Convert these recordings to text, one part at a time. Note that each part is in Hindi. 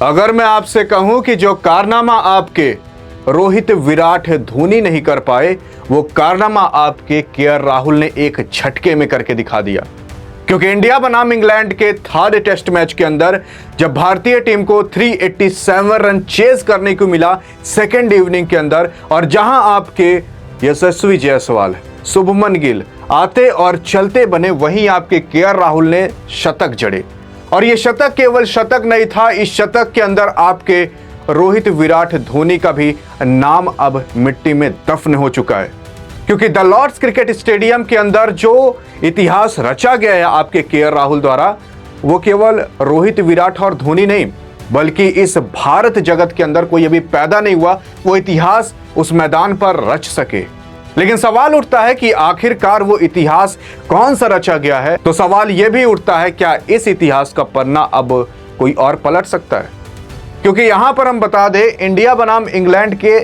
अगर मैं आपसे कहूं कि जो कारनामा आपके रोहित विराट धोनी नहीं कर पाए, वो कारनामा आपके केएल राहुल ने एक झटके में करके दिखा दिया। क्योंकि इंडिया बनाम इंग्लैंड के थर्ड टेस्ट मैच के अंदर जब भारतीय टीम को 387 रन चेज करने को मिला सेकेंड इनिंग के अंदर, और जहां आपके यशस्वी जायसवाल, शुभमन गिल आते और चलते बने, वहीं आपके केएल राहुल ने शतक जड़े। और ये शतक केवल शतक नहीं था, इस शतक के अंदर आपके रोहित विराट धोनी का भी नाम अब मिट्टी में दफन हो चुका है। क्योंकि द लॉर्ड्स क्रिकेट स्टेडियम के अंदर जो इतिहास रचा गया है आपके केएल राहुल द्वारा, वो केवल रोहित विराट और धोनी नहीं, बल्कि इस भारत जगत के अंदर कोई अभी पैदा नहीं हुआ वो इतिहास उस मैदान पर रच सके। लेकिन सवाल उठता है कि आखिरकार वो इतिहास कौन सा रचा गया है। तो सवाल यह भी उठता है, क्या इस इतिहास का पन्ना अब कोई और पलट सकता है? क्योंकि यहां पर हम बता दें, इंडिया बनाम इंग्लैंड के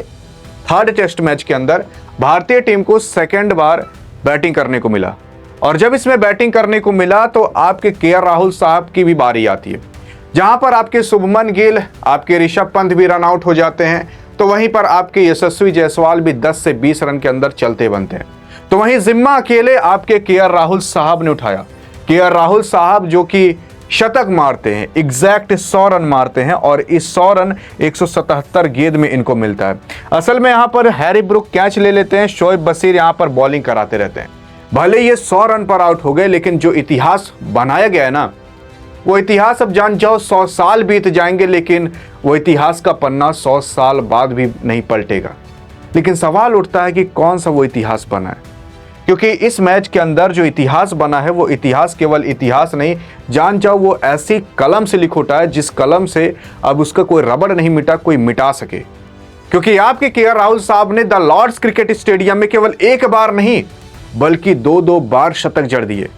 थर्ड टेस्ट मैच के अंदर भारतीय टीम को सेकंड बार बैटिंग करने को मिला, और जब इसमें बैटिंग करने को मिला तो आपके केएल राहुल साहब की भी बारी आती है, जहां पर आपके शुभमन गिल, आपके ऋषभ पंत भी रन आउट हो जाते हैं। तो वहीं पर आपके यशस्वी जायसवाल भी 10 से 20 रन के अंदर चलते बनते हैं। तो वहीं जिम्मा अकेले आपके केएल राहुल साहब ने उठाया। केएल राहुल साहब जो कि शतक मारते हैं, एग्जैक्ट 100 रन मारते हैं, और इस 100 रन 177 गेंद में इनको मिलता है। असल में यहाँ पर हैरी ब्रुक कैच ले लेते हैं, शोएब बशीर यहाँ पर बॉलिंग कराते रहते हैं। भले ये 100 रन पर आउट हो गए, लेकिन जो इतिहास बनाया गया है ना, वो इतिहास अब जान जाओ 100 साल बीत जाएंगे, लेकिन वो इतिहास का पन्ना 100 साल बाद भी नहीं पलटेगा। लेकिन सवाल उठता है कि कौन सा वो इतिहास बना है, क्योंकि इस मैच के अंदर जो इतिहास बना है वो इतिहास केवल इतिहास नहीं, जान जाओ वो ऐसी कलम से लिख उठा है जिस कलम से अब उसका कोई रबड़ नहीं मिटा, कोई मिटा सके। क्योंकि आपके केएल राहुल साहब ने द लॉर्ड्स क्रिकेट स्टेडियम में केवल एक बार नहीं, बल्कि दो बार शतक जड़ दिए।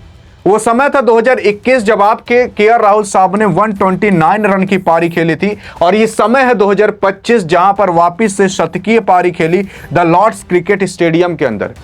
वो समय था 2021 जब आपके केएल राहुल साहब ने 129 रन की पारी खेली थी, और ये समय है 2025 जहां पर वापिस से शतकीय पारी खेली द लॉर्ड्स क्रिकेट स्टेडियम के अंदर।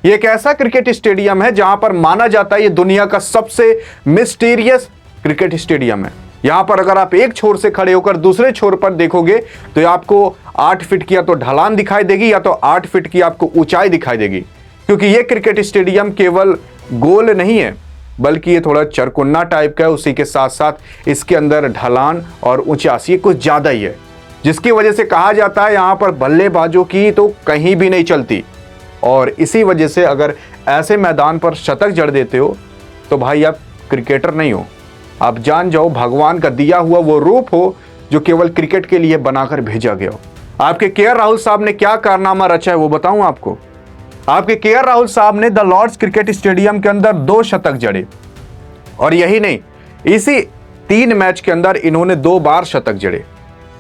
ये एक ऐसा क्रिकेट स्टेडियम है जहां पर माना जाता है ये दुनिया का सबसे मिस्टीरियस क्रिकेट स्टेडियम है। यहां पर अगर आप एक छोर से खड़े होकर दूसरे छोर पर देखोगे तो आपको 8 फीट की या तो ढलान दिखाई देगी, या तो 8 फीट की आपको ऊंचाई दिखाई देगी। क्योंकि ये क्रिकेट स्टेडियम केवल गोल नहीं है, बल्कि ये थोड़ा चरकुन्ना टाइप का है। उसी के साथ साथ इसके अंदर ढलान और ऊंचाई कुछ ज्यादा ही है, जिसकी वजह से कहा जाता है यहां पर बल्लेबाजों की तो कहीं भी नहीं चलती। और इसी वजह से अगर ऐसे मैदान पर शतक जड़ देते हो तो भाई आप क्रिकेटर नहीं हो, आप जान जाओ भगवान का दिया हुआ वो रूप हो जो केवल क्रिकेट के लिए बनाकर भेजा गया हो। आपके केएल राहुल साहब ने क्या कारनामा रचा है वो बताऊं आपको। आपके केएल राहुल साहब ने द लॉर्ड्स क्रिकेट स्टेडियम के अंदर 2 शतक जड़े, और यही नहीं, इसी 3 मैच के अंदर इन्होंने 2 बार शतक जड़े।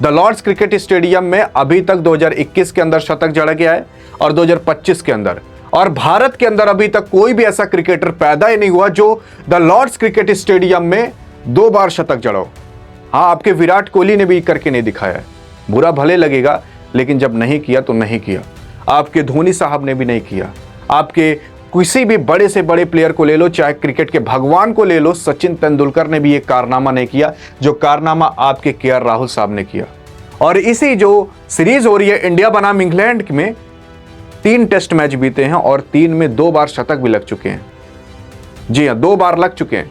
द लॉर्ड्स क्रिकेट स्टेडियम में अभी तक 2021 के अंदर शतक जड़ा गया है और 2025 के अंदर, और भारत के अंदर अभी तक कोई भी ऐसा क्रिकेटर पैदा ही नहीं हुआ जो द लॉर्ड्स क्रिकेट स्टेडियम में 2 बार शतक जड़ा हो। हाँ, आपके विराट कोहली ने भी करके नहीं दिखाया है, बुरा भले लगेगा, लेकिन जब नहीं किया तो नहीं किया। आपके धोनी साहब ने भी नहीं किया। आपके किसी भी बड़े से बड़े प्लेयर को ले लो, चाहे क्रिकेट के भगवान को ले लो, सचिन तेंदुलकर ने भी एक कारनामा नहीं किया जो कारनामा आपके केएल राहुल साहब ने किया। और इसी जो सीरीज हो रही है इंडिया बनाम इंग्लैंड में, 3 टेस्ट मैच बीते हैं और 3 में 2 बार शतक भी लग चुके हैं। जी हाँ, 2 बार लग चुके हैं,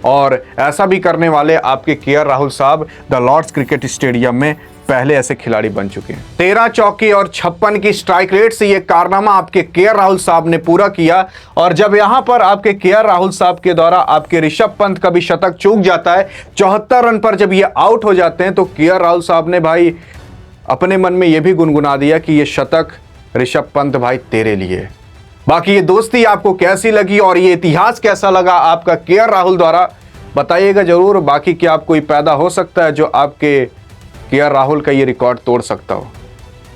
और ऐसा भी करने वाले आपके केएल राहुल साहब द लॉर्ड्स क्रिकेट स्टेडियम में पहले ऐसे खिलाड़ी बन चुके हैं। 13 चौके और 56 की स्ट्राइक रेट से यह कारनामा आपके केएल राहुल साहब ने पूरा किया। और जब यहां पर आपके केएल राहुल साहब के द्वारा आपके ऋषभ पंत का भी शतक चूक जाता है, 74 रन पर जब ये आउट हो जाते हैं, तो केएल राहुल साहब ने भाई अपने मन में यह भी गुनगुना दिया कि यह शतक ऋषभ पंत भाई तेरे लिए। बाकी ये दोस्ती आपको कैसी लगी और ये इतिहास कैसा लगा आपका केएल राहुल द्वारा, बताइएगा जरूर। बाकी क्या आप कोई पैदा हो सकता है जो आपके केएल राहुल का ये रिकॉर्ड तोड़ सकता हो?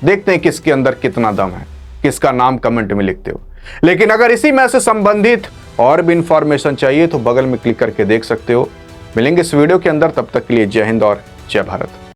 देखते हैं किसके अंदर कितना दम है, किसका नाम कमेंट में लिखते हो। लेकिन अगर इसी मैच से संबंधित और भी इंफॉर्मेशन चाहिए तो बगल में क्लिक करके देख सकते हो। मिलेंगे इस वीडियो के अंदर, तब तक के लिए जय हिंद और जय भारत।